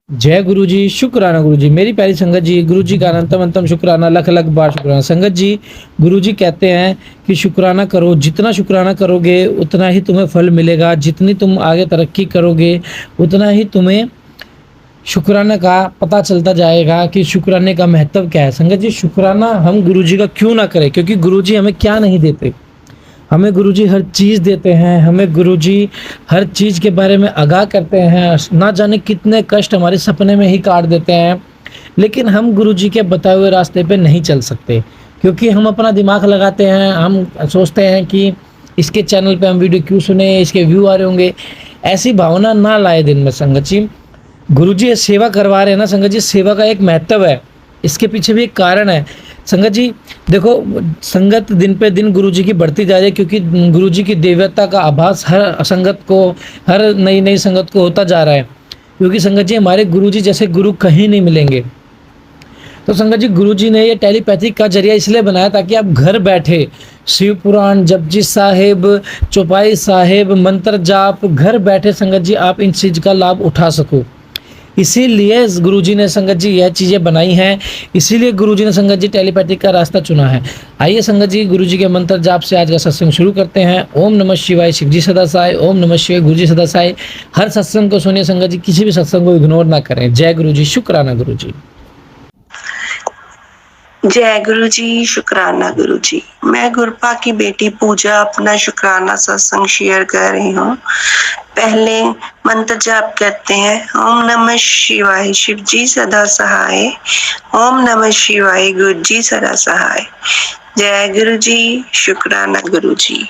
जय गुरु जी, शुक्राना गुरु जी। मेरी प्यारी संगत जी, गुरु जी का अनंतम अंतम शुक्राना, लख लख बार शुक्राना। संगत जी, गुरु जी कहते हैं कि शुक्राना करो, जितना शुक्राना करोगे उतना ही तुम्हें फल मिलेगा, जितनी तुम आगे तरक्की करोगे उतना ही तुम्हें शुक्राना का पता चलता जाएगा कि शुक्राने का महत्व क्या है। संगत जी, शुक्राना हम गुरु जी का क्यों ना करें, क्योंकि गुरु जी हमें क्या नहीं देते। हमें गुरुजी हर चीज़ देते हैं, हमें गुरुजी हर चीज़ के बारे में आगाह करते हैं, ना जाने कितने कष्ट हमारे सपने में ही काट देते हैं, लेकिन हम गुरुजी के बताए हुए रास्ते पे नहीं चल सकते, क्योंकि हम अपना दिमाग लगाते हैं, हम सोचते हैं कि इसके चैनल पे हम वीडियो क्यों सुने, इसके व्यू आ रहे होंगे। ऐसी भावना ना लाए दिन में संगत जी। गुरुजी ये सेवा करवा रहे हैं ना संगत जी, सेवा का एक महत्व है, इसके पीछे भी एक कारण है। संगत जी देखो, संगत दिन पे दिन गुरुजी की बढ़ती जा रही है, क्योंकि गुरुजी की दिव्यता का आभास हर संगत को, हर नई नई संगत को होता जा रहा है, क्योंकि संगत जी हमारे गुरुजी जैसे गुरु कहीं नहीं मिलेंगे। तो संगत जी, गुरुजी ने ये टेलीपैथिक का जरिया इसलिए बनाया ताकि आप घर बैठे शिव पुराण, जपजी साहिब, चौपाई साहिब, मंत्र जाप, घर बैठे संगत जी आप इन चीज़ का लाभ उठा सको। इसीलिए गुरुजी ने संगत जी यह चीज़ें बनाई हैं, इसीलिए गुरुजी ने संगत जी टेलीपैथिक का रास्ता चुना है। आइए संगत जी, गुरुजी के मंत्र जाप से आज का सत्संग शुरू करते हैं। ओम नमः शिवाय, शिव जी सदा साय। ओम नमः शिवाय, गुरु जी सदा साय। हर सत्संग को सुनिए संगत जी, किसी भी सत्संग को इग्नोर ना करें। जय गुरु जी, शुक्राना गुरु जी। जय गुरु जी, शुक्राना गुरु जी। मैं गुरपा की बेटी पूजा अपना शुक्राना सत्संग शेयर कर रही हूँ। पहले मंत्र जाप करते हैं। ओम नमः शिवाय, शिव जी सदा सहाय। ओम नमः शिवाय, गुरु जी सदा सहाय। जय गुरु जी, शुक्राना गुरु जी।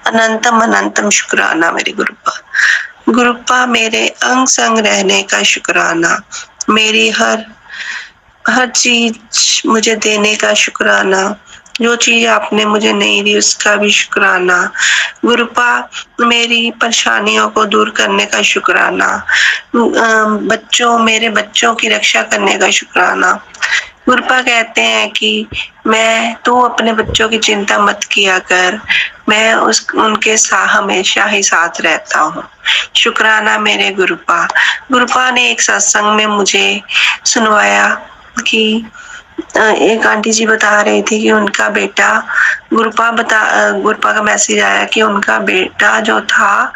अनंतम अनंतम शुक्राना मेरे गुरुपा। गुरुपा मेरे अंग संग रहने का शुक्राना, मेरी हर चीज मुझे देने का शुक्राना, जो चीज आपने मुझे नहीं दी उसका भी शुक्राना। गुरुपा मेरी परेशानियों को दूर करने का शुक्राना, मेरे बच्चों की रक्षा करने का शुक्राना। गुरुपा कहते हैं कि तू अपने बच्चों की चिंता मत किया कर, मैं उनके हमेशा ही साथ रहता हूँ। शुक्राना मेरे गुरुपा। गुरुपा ने एक सत्संग में मुझे सुनवाया कि एक आंटी जी बता रही थी कि उनका बेटा, गुरुपा का मैसेज आया कि उनका बेटा जो था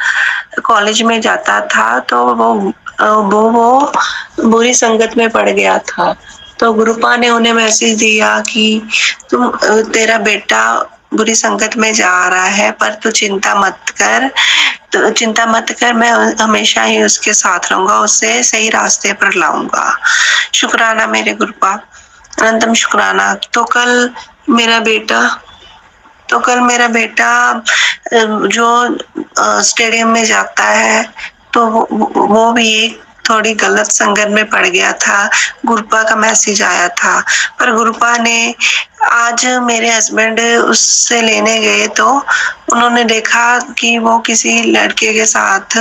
कॉलेज में जाता था, तो वो बुरी संगत में पड़ गया था। तो गुरुपा ने उन्हें मैसेज दिया कि तेरा बेटा बुरी संगत में जा रहा है, पर तू चिंता मत कर, मैं हमेशा ही उसके साथ रहूंगा, उसे सही रास्ते पर लाऊंगा। शुक्राना मेरे गुरुपा, अनंतम शुक्राना। तो कल मेरा बेटा जो स्टेडियम में जाता है, तो वो भी एक थोड़ी गलत संगत में पड़ गया था। गुरुपा का मैसेज आया था, पर गुरुपा ने आज मेरे हस्बैंड उससे लेने गए तो उन्होंने देखा कि वो किसी लड़के के साथ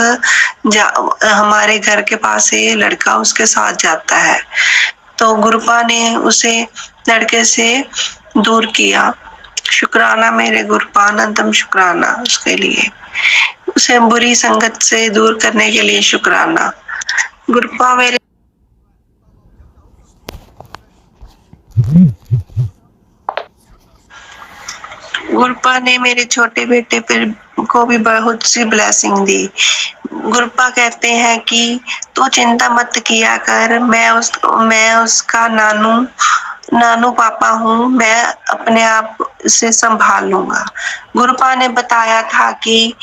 हमारे घर के पास से लड़का उसके साथ जाता है। तो गुरुपा ने उसे लड़के से दूर किया। शुक्राना मेरे गुरुपा, अनंतम शुक्राना उसके लिए, उसे बुरी संगत से दूर करने के लिए शुक्राना। गुरुपा मेरे गुरुपा ने मेरे छोटे बेटे पर को भी बहुत सी ब्लेसिंग दी। गुरुपा कहते हैं कि तू चिंता मत किया कर, मैं उसका नानू पापा हूँ, मैं अपने आप से संभाल लूंगा। गुरुपा ने बताया था कि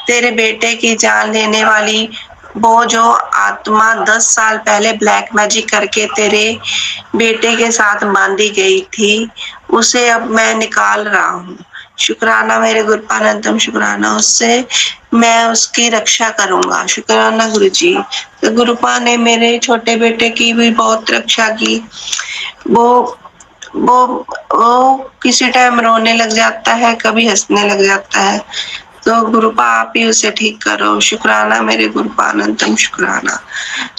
तेरे बेटे की जान लेने वाली वो जो आत्मा 10 साल पहले ब्लैक मैजिक करके तेरे बेटे के साथ बांधी गई थी, उसे अब मैं निकाल रहा हूँ। शुक्राना मेरे गुरुपा, अनंतम शुक्राना, उससे मैं उसकी रक्षा करूंगा। शुक्राना गुरु जी। तो गुरुपा ने मेरे छोटे बेटे की भी बहुत रक्षा की। वो किसी टाइम रोने लग जाता है, कभी हंसने लग जाता है, तो गुरुपा आप ही उसे ठीक करो। शुक्राना मेरे गुरुपा, अनंतम शुक्राना।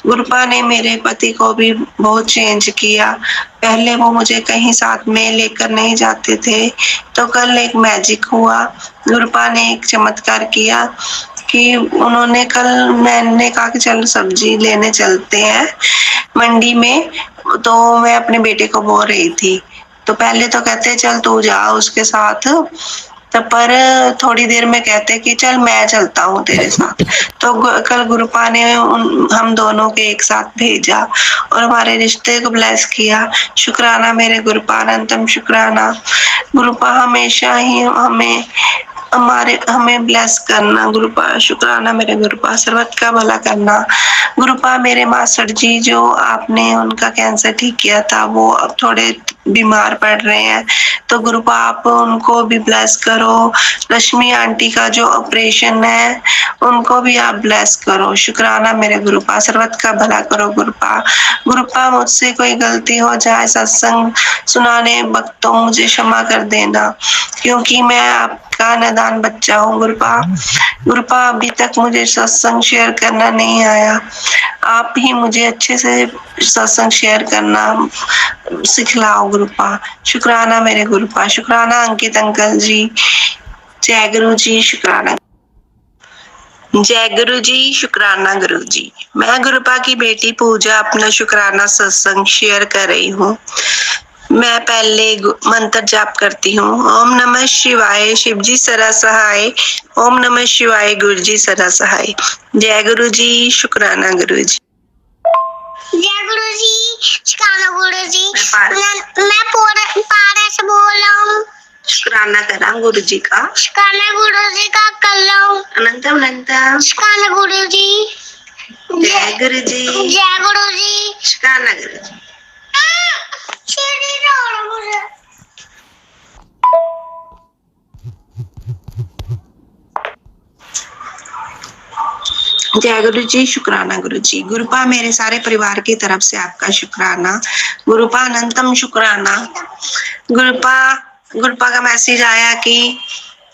गुरुपा ने मेरे पति को भी बहुत चेंज किया। पहले वो मुझे कहीं साथ में लेकर नहीं जाते थे, तो कल एक मैजिक हुआ। गुरुपा ने एक चमत्कार किया कि उन्होंने कल, मैंने कहा कि चलो सब्जी लेने चलते हैं मंडी में, तो मैं अपने बेटे को बोल रही थी, तो पहले तो कहते चल तू जा उसके साथ, तो पर थोड़ी देर में कहते कि चल मैं चलता हूँ तेरे साथ। तो कल गुरुपा ने हम दोनों के एक साथ भेजा और हमारे रिश्ते को ब्लेस किया। शुक्राना मेरे गुरुपा, अनंतम शुक्राना। गुरुपा हमेशा ही हमें ब्लेस करना गुरुपा। शुक्राना मेरे गुरुपा, सर्वत का भला करना गुरुपा। मेरे मास्टर जी जो आपने उनका कैंसर ठीक किया था, वो अब थोड़े बीमार पड़ रहे हैं, तो गुरुपा आप उनको भी ब्लेस करो। रश्मि आंटी का जो ऑपरेशन है उनको भी आप ब्लेस करो। शुक्राना मेरे गुरुपा, सर्वत का भला करो गुरुपा। गुरुपा मुझसे कोई गलती हो जाए सत्संग सुनाने वक्त तो मुझे क्षमा कर देना, क्योंकि मैं आपका नादान बच्चा हूँ गुरुपा। गुरुपा अभी तक मुझे सत्संग शेयर करना नहीं आया, आप ही मुझे अच्छे से सत्संग शेयर करना सिखलाओ गुरुपा। शुक्राना मेरे गुरुपा। शुक्राना अंकित अंकल जी। जय गुरु जी। शुक्राना। जय गुरु जी। शुक्राना गुरु जी। मैं गुरुपा की बेटी पूजा अपना शुक्राना सत्संग शेयर कर रही हूँ। मैं पहले मंत्र जाप करती हूँ। ओम नमः शिवाय, शिव जी सदा सहाय। ओम नमः शिवाय, गुरु जी सदा सहाय। जय गुरु जी। शुक्राना गुरु जी। जय गुरु जी। शुक्राना गुरु जी। मैं पारा से बोल रहा हूँ। शुक्राना करा गुरु जी का। शुक्राना गुरु जी का कर रहा हूँ। अनंतम अनंतम। शुक्राना गुरु जी। जय गुरु जी। जय गुरु जी। शुक्राना गुरु जी। सीढ़ी तोड़ो मुझे। जय गुरु जी। शुक्राना गुरु जी। गुरुपा मेरे सारे परिवार की तरफ से आपका शुक्राना। गुरुपा अनंतम शुक्राना। गुरुपा का मैसेज आया कि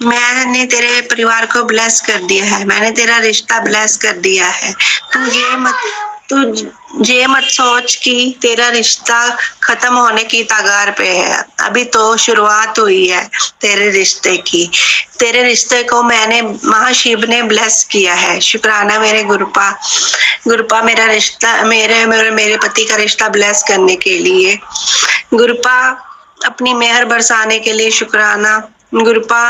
मैंने तेरे परिवार को ब्लेस कर दिया है, मैंने तेरा रिश्ता ब्लेस कर दिया है। तू ये मत सोच कि तेरा रिश्ता खत्म होने की कगार पे है, अभी तो शुरुआत हुई है तेरे रिश्ते की। तेरे रिश्ते को मैंने महाशिव ने ब्लेस किया है। शुक्राना मेरे गुरुपा। गुरुपा मेरा रिश्ता, मेरे पति का रिश्ता ब्लेस करने के लिए। गुरुपा अपनी मेहर बरसाने के लिए शुक्राना। गुरुपा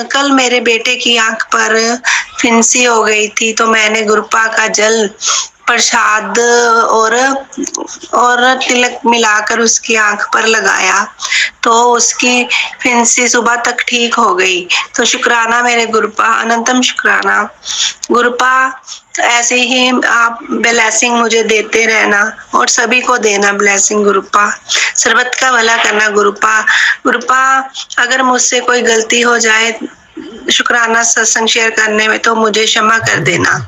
कल मेरे बेटे की आंख पर फिंसी हो गई थी, तो मैंने गुरुपा का जल प्रसाद और तिलक मिलाकर उसकी आंख पर लगाया, तो उसकी फिंसी सुबह तक ठीक हो गई। तो शुक्राना मेरे गुरुपा, अनंतम शुक्राना। गुरुपा ऐसे ही आप ब्लेसिंग मुझे देते रहना और सभी को देना ब्लेसिंग गुरुपा। सर्वत का भला करना गुरुपा। गुरुपा अगर मुझसे कोई गलती हो जाए शुक्राना सत्संग शेयर करने में तो मुझे क्षमा कर देना।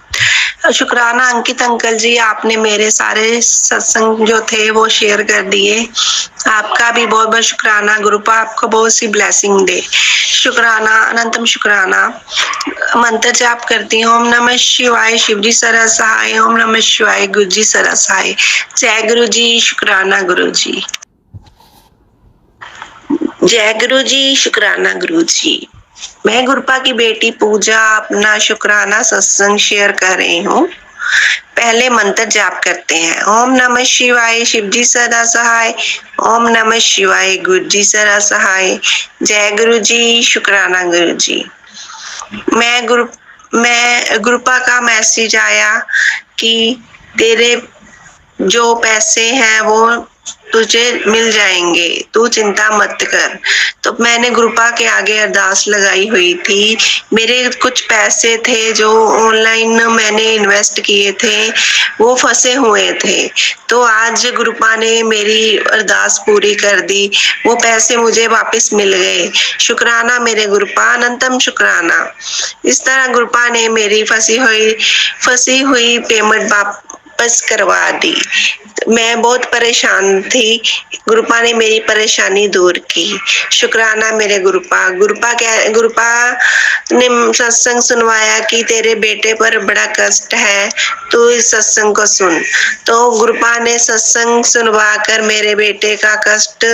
शुक्राना अंकित अंकल जी, आपने मेरे सारे सत्संग जो थे वो शेयर कर दिए, आपका भी बहुत बहुत शुक्राना। गुरुपा आपको बहुत सी ब्लेसिंग दे। शुक्राना अनंतम शुक्राना। मंत्र जाप करती हूँ। ओम नमः शिवाय, शिव जी सदा सहाय। ओम नमः शिवाय, गुरु जी सदा सहाय। जय गुरु जी। शुक्राना गुरु जी। जय गुरु जी। शुक्राना गुरु जी। मैं गुरुपा की बेटी पूजा अपना शुक्राना सत्संग शेयर कर रही हूँ। पहले मंत्र जाप करते हैं। ओम नमः शिवाय, शिव जी सदा सहाय। ओम नमः शिवाय, गुरु जी सदा सहाय। जय गुरु जी। शुक्राना गुरु जी। मैं गुरुपा का मैसेज आया कि तेरे जो पैसे हैं वो तुझे मिल जाएंगे, तू चिंता मत कर। तो मैंने गुरुपा के आगे अरदास लगाई हुई थी। मेरे कुछ पैसे थे जो ऑनलाइन मैंने इन्वेस्ट किए थे, वो फंसे हुए थे, तो आज गुरुपा ने मेरी अरदास पूरी कर दी, वो पैसे मुझे वापस मिल गए। शुक्राना मेरे गुरुपा, अनंतम शुक्राना। इस तरह गुरुपा ने मेरी फंसी हुई पेमेंट वापस करवा दी। मैं बहुत परेशान थी, गुरुपा ने मेरी परेशानी दूर की। शुक्राना मेरे गुरुपा। गुरुपा ने सत्संग सुनवाया कि तेरे बेटे पर बड़ा कष्ट है, तू इस सत्संग को सुन। तो गुरुपा ने सत्संग सुनवा कर मेरे बेटे का कष्ट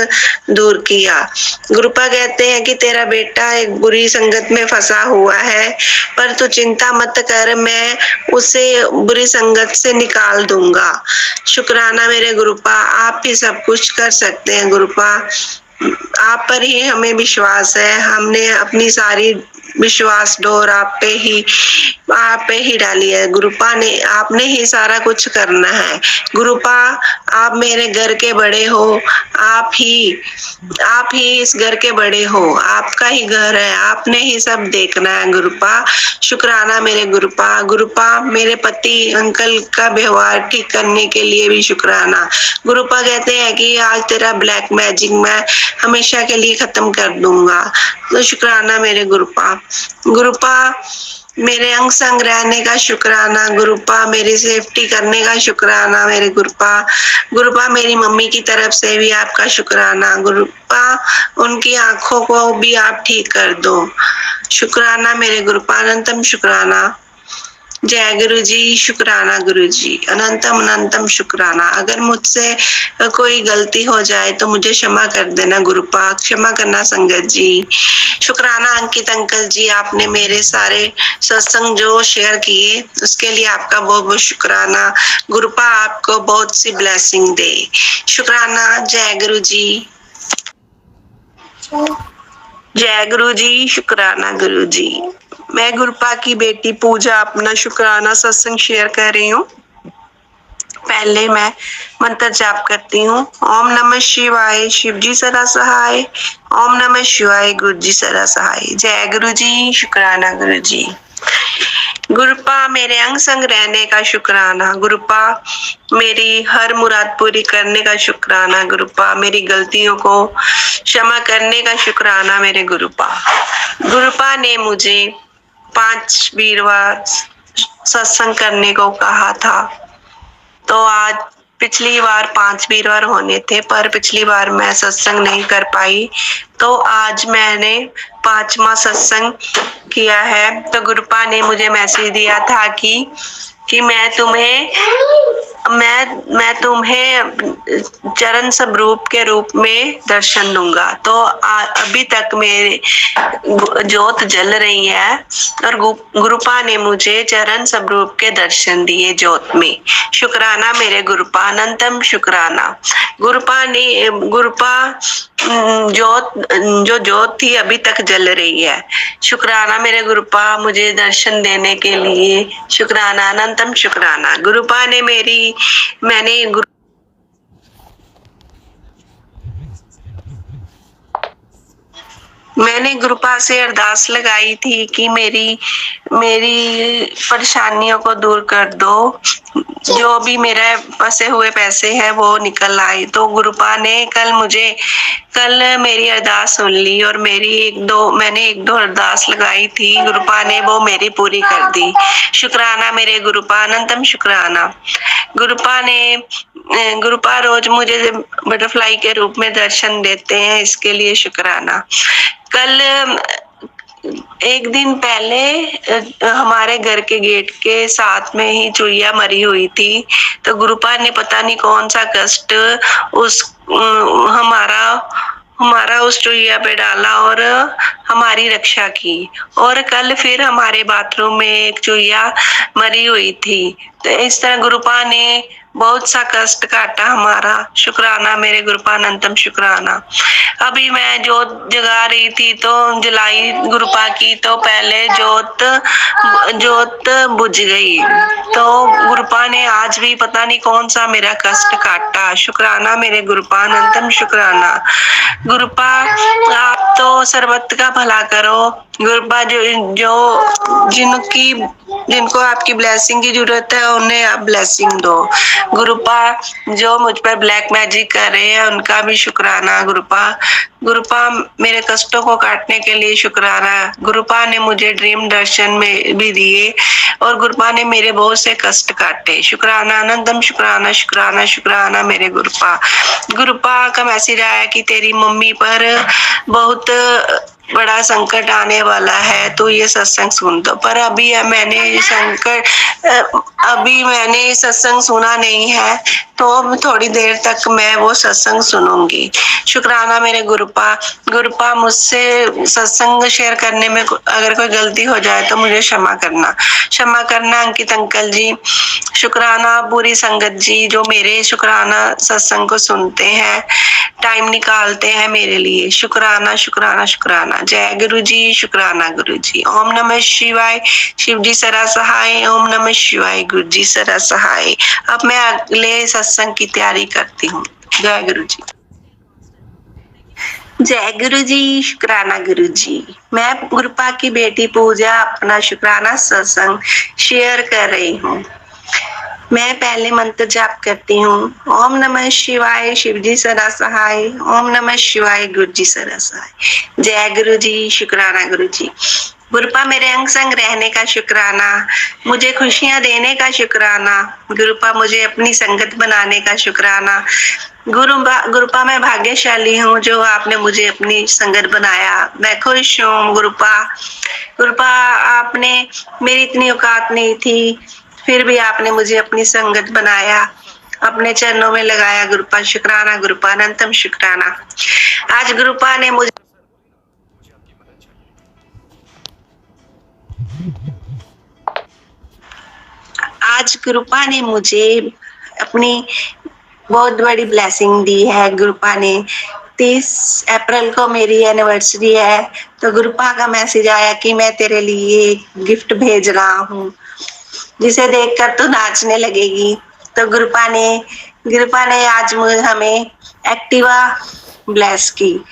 दूर किया। गुरुपा कहते हैं कि तेरा बेटा एक बुरी संगत में फंसा हुआ है, पर तू चिंता मत कर, मैं उसे बुरी संगत से निकाल दूंगा। शुक्राना मेरे गुरुपा, आप ही सब कुछ कर सकते हैं गुरुपा। आप पर ही हमें विश्वास है, हमने अपनी सारी विश्वास डोर आप पे ही डाली है गुरुपा ने। आपने ही सारा कुछ करना है गुरुपा। आप मेरे घर के बड़े हो, आप ही इस घर के बड़े हो, आपका ही घर है, आपने ही सब देखना है गुरुपा। शुक्राना मेरे गुरुपा। गुरुपा मेरे पति अंकल का व्यवहार ठीक करने के लिए भी शुक्राना। गुरुपा कहते हैं कि आज तेरा ब्लैक मैजिक मैं हमेशा के लिए खत्म कर दूंगा। तो शुक्राना मेरे गुरुपा। गुरुपा मेरे अंग संग रहने का शुक्राना। गुरुपा मेरी सेफ्टी करने का शुक्राना मेरे गुरुपा। गुरुपा मेरी मम्मी की तरफ से भी आपका शुक्राना। गुरुपा उनकी आंखों को भी आप ठीक कर दो। शुक्राना मेरे गुरुपा, अनंतम शुक्राना। जय गुरु जी। शुक्राना गुरु जी, अनंतम अनंतम शुक्राना। अगर मुझसे कोई गलती हो जाए तो मुझे क्षमा कर देना गुरुपा, क्षमा करना संगत जी। शुक्राना अंकित अंकल जी, आपने मेरे सारे सत्संग जो शेयर किए उसके लिए आपका बहुत बहुत शुक्राना। गुरुपा आपको बहुत सी ब्लेसिंग दे। शुक्राना। जय गुरु जी। जय गुरु जी। शुक्राना गुरु जी। मैं गुरुपा की बेटी पूजा अपना शुक्राना सत्संग शेयर कर रही हूँ। पहले मैं मंत्र जाप करती हूँ। ओम नमः शिवाय, शिव जी सदा सहाय। ओम नमः शिवाय, गुरु जी सदा सहाय। जय गुरु जी। शुक्राना गुरु जी। गुरुपा मेरे अंग संग रहने का शुक्राना। गुरुपा मेरी हर मुराद पूरी करने का शुक्राना। गुरुपा मेरी गलतियों को क्षमा करने का शुक्राना मेरे गुरुपा। गुरुपा ने मुझे 5 वीरवार सत्संग करने को कहा था, तो आज पिछली बार 5 वीरवार होने थे, पर पिछली बार मैं सत्संग नहीं कर पाई, तो आज मैंने 5वां सत्संग किया है। तो गुरुपा ने मुझे मैसेज दिया था कि मैं तुम्हें चरण स्वरूप के रूप में दर्शन दूंगा। तो अभी तक मेरे ज्योत जल रही है और गुरुपा ने मुझे चरण स्वरूप के दर्शन दिए ज्योत में। शुक्राना मेरे गुरुपा, अनंतम शुक्राना। गुरुपा ज्योत थी अभी तक जल रही है। शुक्राना मेरे गुरुपा मुझे दर्शन देने के लिए। शुक्राना, अनंतम शुक्राना। गुरुपा ने मैंने गुरुपा से अरदास लगाई थी कि मेरी परेशानियों को दूर कर दो, जो भी मेरे फंसे हुए पैसे हैं वो निकल आए। तो गुरुपा ने कल मेरी अरदास सुन ली और मैंने 1-2 अरदास लगाई थी, गुरुपा ने वो मेरी पूरी कर दी। शुक्राना मेरे गुरुपा, अनंतम शुक्राना। गुरुपा रोज मुझे बटरफ्लाई के रूप में दर्शन देते हैं, इसके लिए शुक्राना। कल 1 दिन पहले हमारे घर के गेट के साथ में ही चुईया मरी हुई थी, तो गुरुपा ने पता नहीं कौन सा कष्ट हमारा उस चुईया पे डाला और हमारी रक्षा की। और कल फिर हमारे बाथरूम में एक चुईया मरी हुई थी, तो इस तरह गुरुपा ने बहुत सा कष्ट काटा हमारा। शुक्राना मेरे गुरुपा, अनंतम शुक्राना। अभी मैं जोत जगा रही थी तो जलाई गुरुपा की, तो पहले जोत बुझ गई। तो गुरुपा ने आज भी पता नहीं कौन सा मेरा कष्ट काटा। शुक्राना मेरे गुरुपा, अनंतम शुक्राना। गुरुपा आप तो सर्वत्र का भला करो। गुरुपा जिनको आपकी ब्लेसिंग की जरूरत है उन्हें आप ब्लेसिंग दो। गुरुपा जो मुझ पर ब्लैक मैजिक कर रहे हैं उनका भी शुक्राना। गुरुपा मेरे कष्टों को काटने के लिए शुक्राना। गुरुपा ने मुझे ड्रीम दर्शन में भी दिए और गुरुपा ने मेरे बहुत से कष्ट काटे। शुक्राना, अनंतम शुक्राना, शुक्राना शुक्राना मेरे गुरुपा। गुरुपा का मैसेज आया कि तेरी मम्मी पर बहुत बड़ा संकट आने वाला है, तो ये सत्संग सुन दो। पर अभी मैंने सत्संग सुना नहीं है, तो अब थोड़ी देर तक मैं वो सत्संग सुनूंगी। शुक्राना मेरे गुरुपा। गुरुपा, मुझसे सत्संग शेयर करने में अगर कोई गलती हो जाए तो मुझे क्षमा करना अंकित अंकल जी। शुक्राना बुरी संगत जी, जो मेरे शुक्राना सत्संग को सुनते हैं, टाइम निकालते हैं मेरे लिए। शुक्राना शुक्राना शुक्राना। जय गुरु जी, शुक्राना गुरु जी। ओम नमः शिवाय, शिव जी सदा सहाय। ओम नमः शिवाय, गुरु जी सदा सहाय। अब मैं अगले सत्संग की तैयारी करती हूँ। जय गुरु जी। जय गुरु जी, शुक्राना गुरु जी। मैं गुरुपा की बेटी पूजा अपना शुक्राना सत्संग शेयर कर रही हूँ। मैं पहले मंत्र जाप करती हूँ। ओम नमः शिवाय, शिव जी सदा सहाय। ओम नमः शिवाय, गुरु जी सदा सहाय। जय गुरु जी, शुक्राना गुरु जी। गुरुपा, मेरे अंग संग रहने का शुक्राना, मुझे खुशियां देने का शुक्राना। गुरुपा, मुझे अपनी संगत बनाने का शुक्राना। गुरुपा, मैं भाग्यशाली हूँ जो आपने मुझे अपनी संगत बनाया। मैं खुश हूँ गुरुपा, आपने मेरी इतनी औकात नहीं थी, फिर भी आपने मुझे अपनी संगत बनाया, अपने चरणों में लगाया। गुरुपा, शुक्राना गुरुपा, अनंतम शुक्राना। आज गुरुपा ने मुझे अपनी बहुत बड़ी ब्लेसिंग दी है। गुरुपा ने 30 अप्रैल को मेरी एनिवर्सरी है, तो गुरुपा का मैसेज आया कि मैं तेरे लिए गिफ्ट भेज रहा हूँ, जिसे देखकर तू नाचने लगेगी। तो गुरुपा ने आज हमें एक्टिवा ब्लेस की।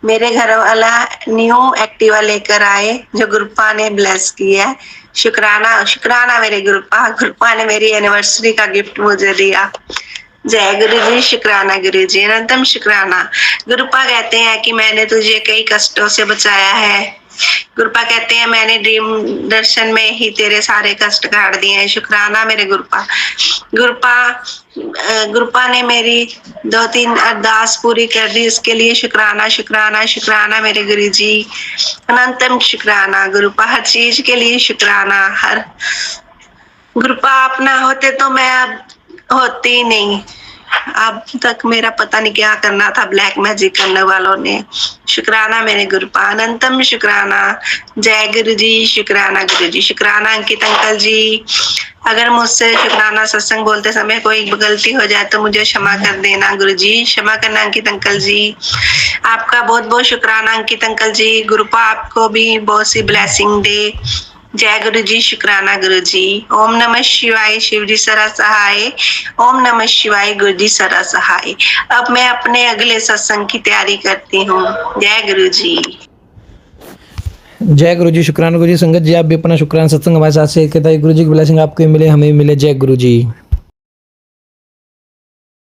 मेरे घर वाला न्यू एक्टिवा लेकर आए, जो गुरुपा ने ब्लेस की है। शुक्राना मेरे गुरुपा ने मेरी एनिवर्सरी का गिफ्ट मुझे दिया। जय गुरु जी, शुक्राना गुरु जी, अनंतम शुक्राना। गुरुपा कहते हैं कि मैंने तुझे कई कष्टों से बचाया है। गुरुपा कहते हैं मैंने ड्रीम दर्शन में ही तेरे सारे कष्ट काट दिए हैं। शुक्राना मेरे गुरुपा ने मेरी 2-3 अरदास पूरी कर दी, इसके लिए शुक्राना मेरे गुरु जी, अनंतम शुक्राना। गुरुपा, हर चीज के लिए शुक्राना। गुरुपा, आप ना होते तो मैं अब होती नहीं। अब तक मेरा पता नहीं क्या करना था ब्लैक मैजिक करने वालों ने। शुक्राना मेरे गुरुपा, अनंतम शुक्राना। जय गुरु जी, शुक्राना गुरु जी। शुक्राना अंकित अंकल जी, अगर मुझसे शुक्राना सत्संग बोलते समय कोई गलती हो जाए तो मुझे क्षमा कर देना गुरु जी, क्षमा करना अंकित अंकल जी। आपका बहुत बहुत शुक्राना अंकित अंकल जी। गुरुपा आपको भी बहुत सी ब्लेसिंग दे। जय गुरु जी, शुक्राना गुरु जी। ओम नमः शिवाय, शिव जी सदा सहाय। ओम नमः शिवाय, गुरु जी सदा सहाय। अब मैं अपने अगले सत्संग की तैयारी करती हूँ। जय गुरु जी। जय गुरु जी, शुक्राना गुरु जी। संगत जी, आप भी अपना शुक्राना सत्संग हमारे साथ शेयर करता है। गुरु जी की ब्लेसिंग आपको मिले, हमें मिले। जय गुरु जी।